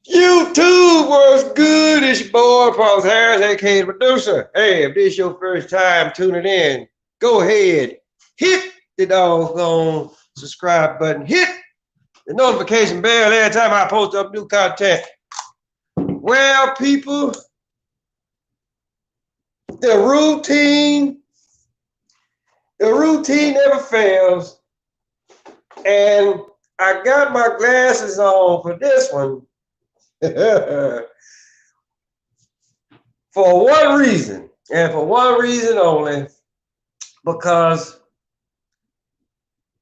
YouTube was good. It's your boy, Paul Harris, aka the producer. Hey, if this is your first time tuning in, go ahead, hit the doggone subscribe button, hit the notification bell every time I post up new content. Well, people, the routine, the routine never fails. And I got my glasses on for this one. For one reason, and for one reason only, because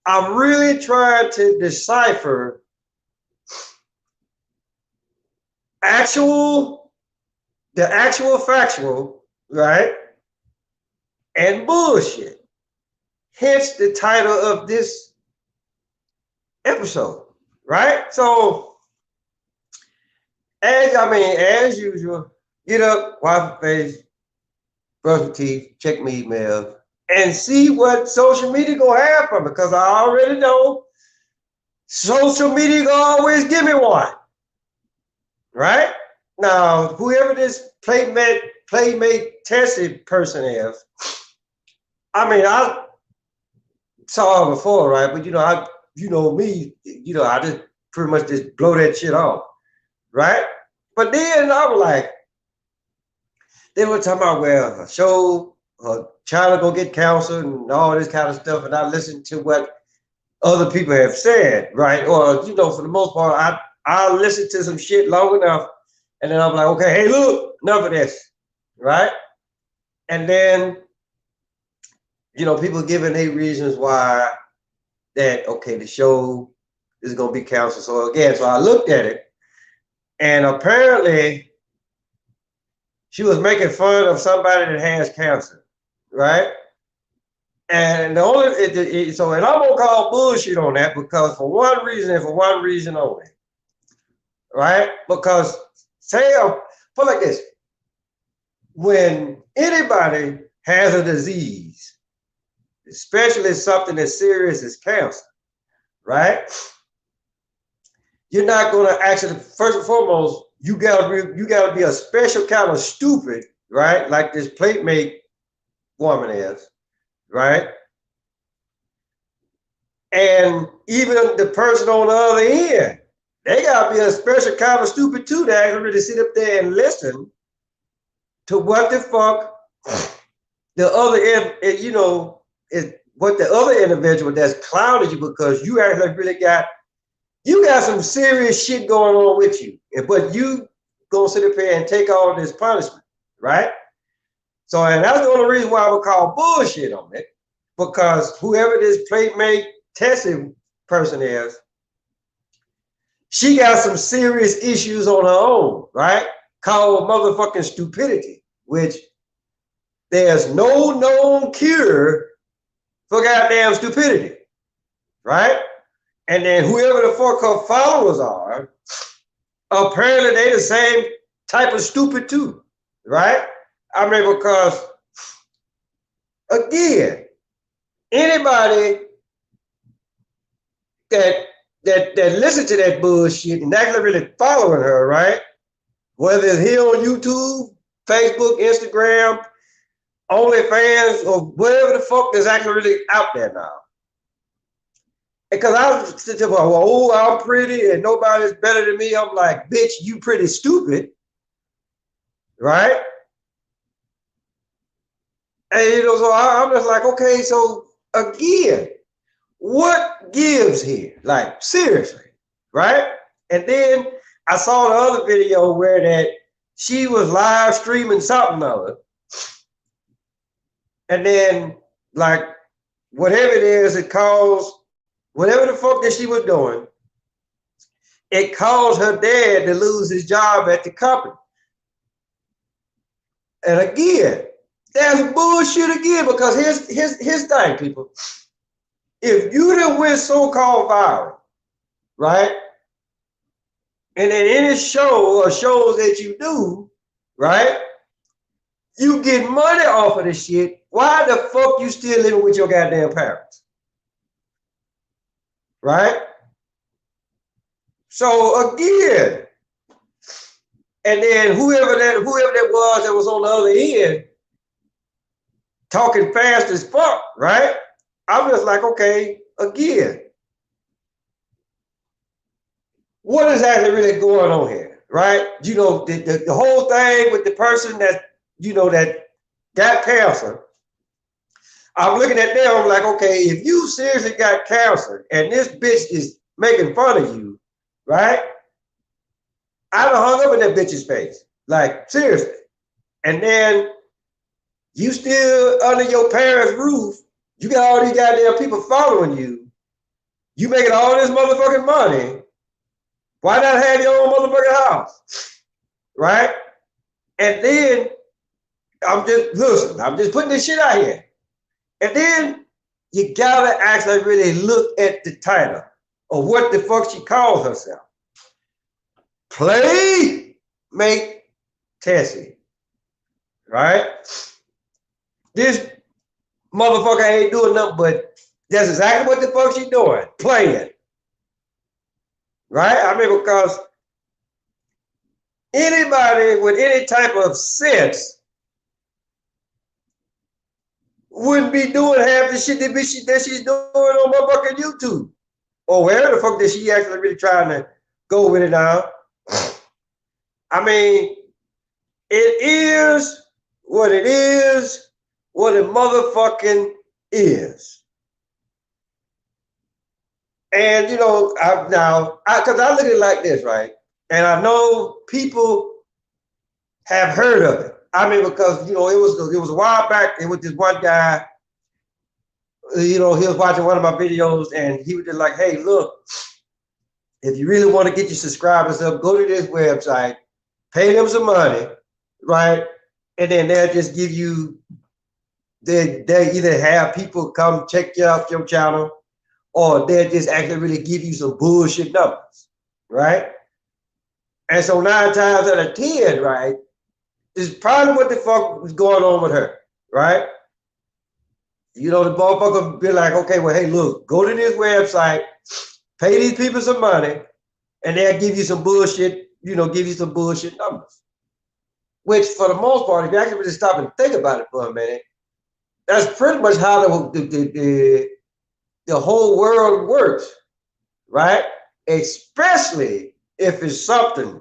I'm really trying to decipher the actual factual, right? And bullshit. Hence the title of this episode, right? So, as usual, get up, wipe your face, brush your teeth, check my email, and see what social media gonna have from it. Because I already know social media gonna always give me one. Right? Now, whoever this Playmate Tessi person is, I saw her before, right? But you know me, I just pretty much just blow that shit off, right? But then I was like, they were talking about her show, her child go get counseled and all this kind of stuff, and I listened to what other people have said, right? Or for the most part, I listen to some shit long enough, and then I'm like, okay, hey, look, enough of this, right? And then, people giving their reasons why the show is gonna be canceled. So I looked at it, and apparently she was making fun of somebody that has cancer, right? And the only and I'm gonna call bullshit on that because for one reason and for one reason only, right? Because put like this: when anybody has a disease, especially something as serious as cancer, right? You're not gonna actually, first and foremost, you gotta be a special kind of stupid, right? Like this Playmate woman is, right? And even the person on the other end, they gotta be a special kind of stupid too to actually really sit up there and listen to what the fuck the other is what the other individual that's clouded you because you actually really got some serious shit going on with you, but you gonna sit up here and take all this punishment, right? So, and that's the only reason why I would call bullshit on it, because whoever this Playmate Tessi person is, she got some serious issues on her own, right? Called motherfucking stupidity, which there's no known cure for goddamn stupidity, right? And then whoever the fuck her followers are, apparently they the same type of stupid too, right? Because again, anybody that listen to that bullshit and actually really following her, right? Whether it's here on YouTube, Facebook, Instagram, OnlyFans, or whatever the fuck is actually really out there now. Because I was sitting there, oh, I'm pretty and nobody's better than me. I'm like, bitch, you pretty stupid, right? And so I'm just like, okay, so again, what gives here? Like, seriously, right? And then I saw the other video where that she was live streaming something other. And then, like, whatever it is, it caused, whatever the fuck that she was doing, it caused her dad to lose his job at the company. And again, that's bullshit again, because here's the thing, people. If you done went so-called viral, right? And in any show or shows that you do, right? You get money off of this shit. Why the fuck you still living with your goddamn parents? Right? So again, And then whoever that was on the other end, talking fast as fuck, right? I'm just like, okay, again, what is actually really going on here, right? You know, the whole thing with the person that, you know, that got cancer. I'm looking at them, I'm like, okay, if you seriously got cancer and this bitch is making fun of you, right? I'd have hung up in that bitch's face. Like, seriously. And then you still under your parents' roof, you got all these goddamn people following you. You making all this motherfucking money. Why not have your own motherfucking house? Right? And then I'm just putting this shit out here. And then you gotta actually really look at the title of what the fuck she calls herself. Playmate Tessi. Right? This motherfucker ain't doing nothing but that's exactly what the fuck she doing. Playing. Right? I mean, because anybody with any type of sense wouldn't be doing half the shit that she's doing on motherfucking YouTube. Or where the fuck that she actually really trying to go with it now. I mean, it is what it is, what it motherfucking is. And you know, because I look at it like this, right? And I know people have heard of it. I mean, because you know, it was a while back. It was this one guy. You know, he was watching one of my videos, and he was just like, "Hey, look, if you really want to get your subscribers up, go to this website, pay them some money, right? And then they'll just give you. They either have people come check out your channel, or they'll just actually really give you some bullshit numbers, right? And so 9 times out of 10, right, is probably what the fuck was going on with her, right? You know, the motherfucker be like, okay, well, hey, look, go to this website, pay these people some money, and they'll give you some bullshit, you know, give you some bullshit numbers. Which, for the most part, if you actually really stop and think about it for a minute, that's pretty much how the whole world works, right? Especially if it's something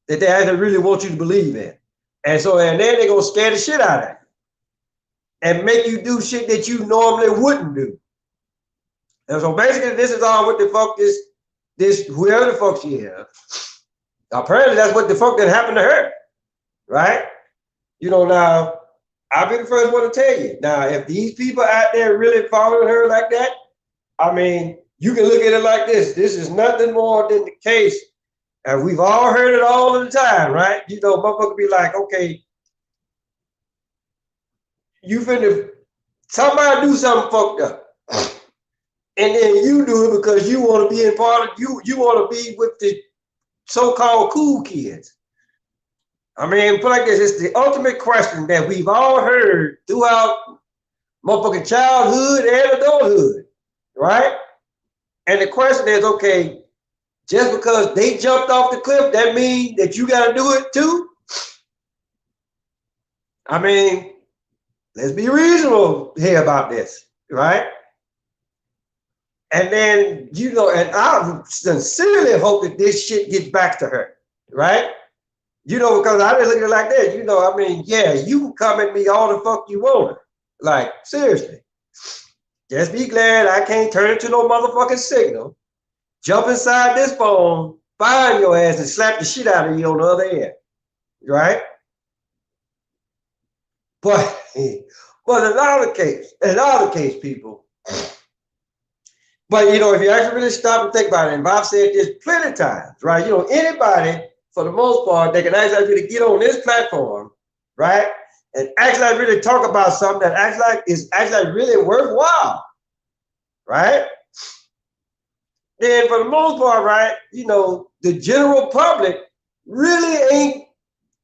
that they actually really want you to believe in. And then they're gonna scare the shit out of you and make you do shit that you normally wouldn't do. And so basically, this is all what the fuck this whoever the fuck she is. Apparently, that's what the fuck that happened to her, right? You know, now, I'll be the first one to tell you. Now, if these people out there really following her like that, I mean, you can look at it like this. This is nothing more than the case. And we've all heard it all the time, right? You know, motherfucker be like, okay, you finna, somebody do something fucked up. And then you do it because you want to be in part of, you want to be with the so-called cool kids. I mean, put like this, it's the ultimate question that we've all heard throughout motherfucking childhood and adulthood, right? And the question is, okay, just because they jumped off the cliff, that means that you got to do it too? I mean, let's be reasonable here about this, right? And then, you know, and I sincerely hope that this shit gets back to her, right? You know, because I didn't look at it like that. You know, I mean, yeah, you can come at me all the fuck you want. Like, seriously. Just be glad I can't turn it to no motherfucking signal, jump inside this phone, find your ass, and slap the shit out of you on the other end, right? But in another case, people. But, you know, if you actually really stop and think about it, and I've said this plenty of times, right? You know, anybody, for the most part, they can actually really get on this platform, right? And actually really talk about something that is actually really worthwhile, right? Then for the most part, right, you know, the general public really ain't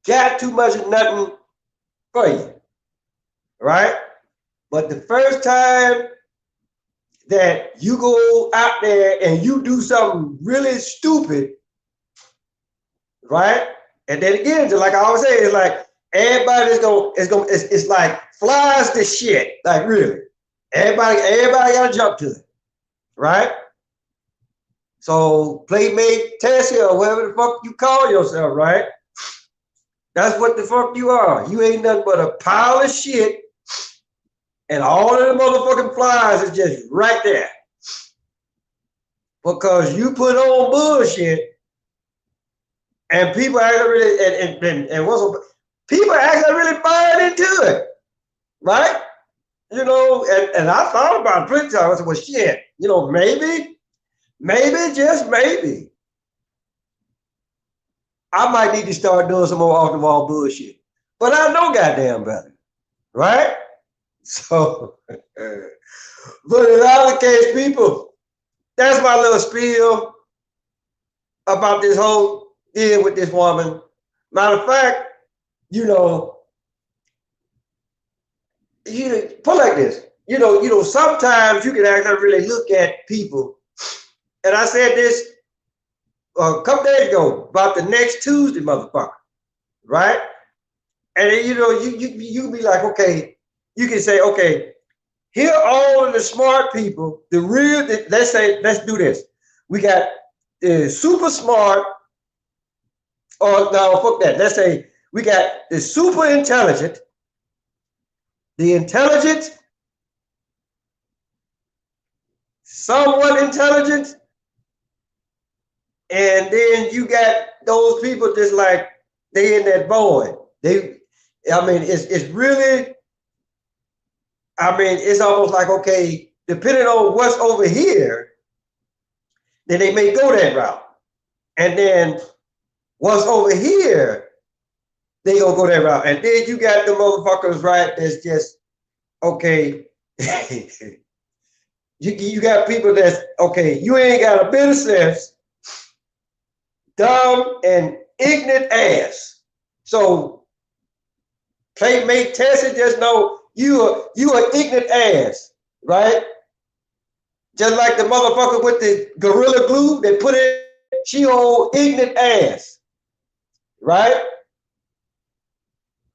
got too much of nothing for you, right? But the first time that you go out there and you do something really stupid, right? And then again, just like I always say, it's like everybody's it's like flies to shit. Like really. Everybody gotta jump to it. Right? So Playmate Tessi or whatever the fuck you call yourself, right? That's what the fuck you are. You ain't nothing but a pile of shit, and all of the motherfucking flies is just right there. Because you put on bullshit, and people actually really and what's people actually really buying into it, right? You know, and I thought about it pretty time. I said, well, shit, you know, maybe, just maybe, I might need to start doing some more off the wall bullshit. But I know goddamn better, right? So, but in other case, people, that's my little spiel about this whole deal with this woman. Matter of fact, you know, put like this, sometimes you can actually really look at people, and I said this a couple days ago about the next Tuesday, motherfucker, right? And then, you can be like, okay, you can say, okay, here are all of the smart people, let's do this. We got the super smart, or no, fuck that. Let's say we got the super intelligent, the intelligent, somewhat intelligent, and then you got those people just like they in that void. It's really, it's almost like, okay, depending on what's over here, then they may go that route. And then what's over here, they gonna go that route. And then you got the motherfuckers, right, that's just, okay, you got people that's, okay, you ain't got a bit of sense, dumb and ignorant ass. So Playmate Tessi, just know you an ignorant ass, right? Just like the motherfucker with the Gorilla Glue that put it, she old ignorant ass, right?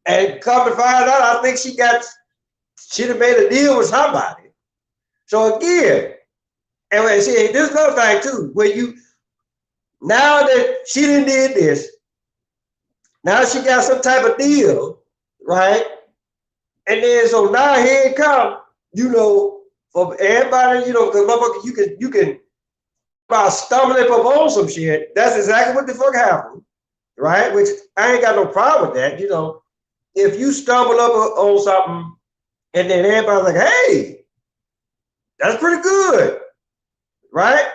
And come to find out, I think she'd have made a deal with somebody. So again, and see, this is another thing too, where now that she done did this, now she got some type of deal, right? And then so now here it comes, for everybody, because motherfucker, you can about stumbling up on some shit. That's exactly what the fuck happened, right? Which I ain't got no problem with that, If you stumble up on something and then everybody's like, hey, that's pretty good, right?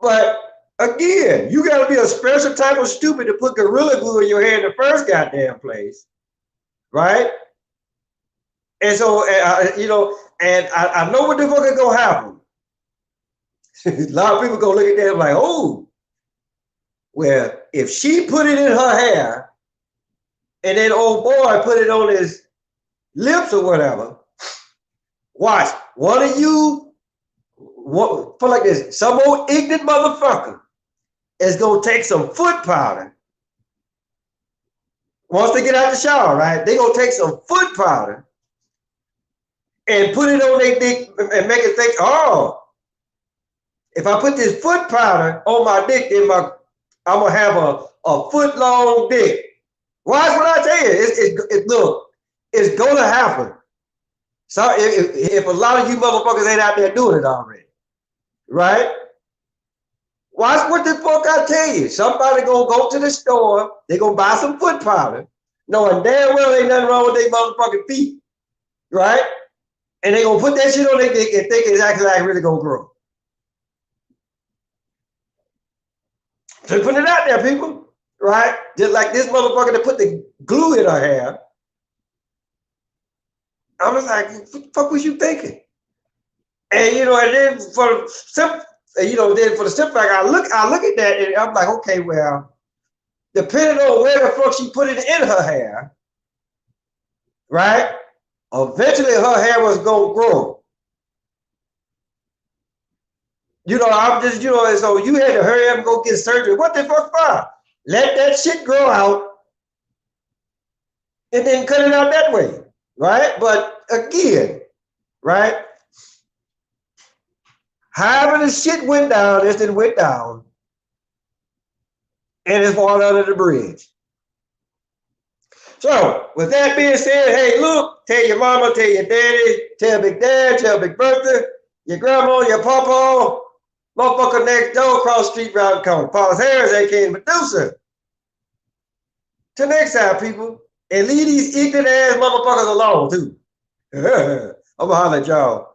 But again, you got to be a special type of stupid to put Gorilla Glue in your hair in the first goddamn place, right? And so, and I know what the fuck is going to happen. A lot of people going to look at that like, oh, well, if she put it in her hair and then old boy put it on his lips or whatever, watch, one of you, put like this, some old ignorant motherfucker is going to take some foot powder. Once they get out the shower, right, they going to take some foot powder and put it on their dick and make it think, oh, if I put this foot powder on my dick, then I'm going to have a foot long dick. Watch what I tell you. Look, it's going to happen. So if a lot of you motherfuckers ain't out there doing it already, right? Watch what the fuck I tell you. Somebody gonna go to the store, they gonna buy some foot powder, knowing damn well ain't nothing wrong with their motherfucking feet, right? And they gonna put that shit on their dick and think it's actually like really gonna grow. So putting it out there, people, right? Just like this motherfucker that put the glue in her hair. I was like, what the fuck was you thinking? And and then for the simple fact, I look at that and I'm like, okay, well, depending on where the fuck she put it in her hair, right? Eventually her hair was gonna grow. I'm just, and so you had to hurry up and go get surgery. What the fuck for? let that shit grow out, and then cut it out that way, right? But again, right? However the shit went down, this thing went down, and it's falling under the bridge. So, with that being said, hey, look, tell your mama, tell your daddy, tell Big Dad, tell Big Bertha, your grandma, your papa, motherfucker next door, across the street, round the corner. Paul Harris, aka the producer. Till next time, people. And leave these ignorant ass motherfuckers alone, too. I'm gonna holler at y'all.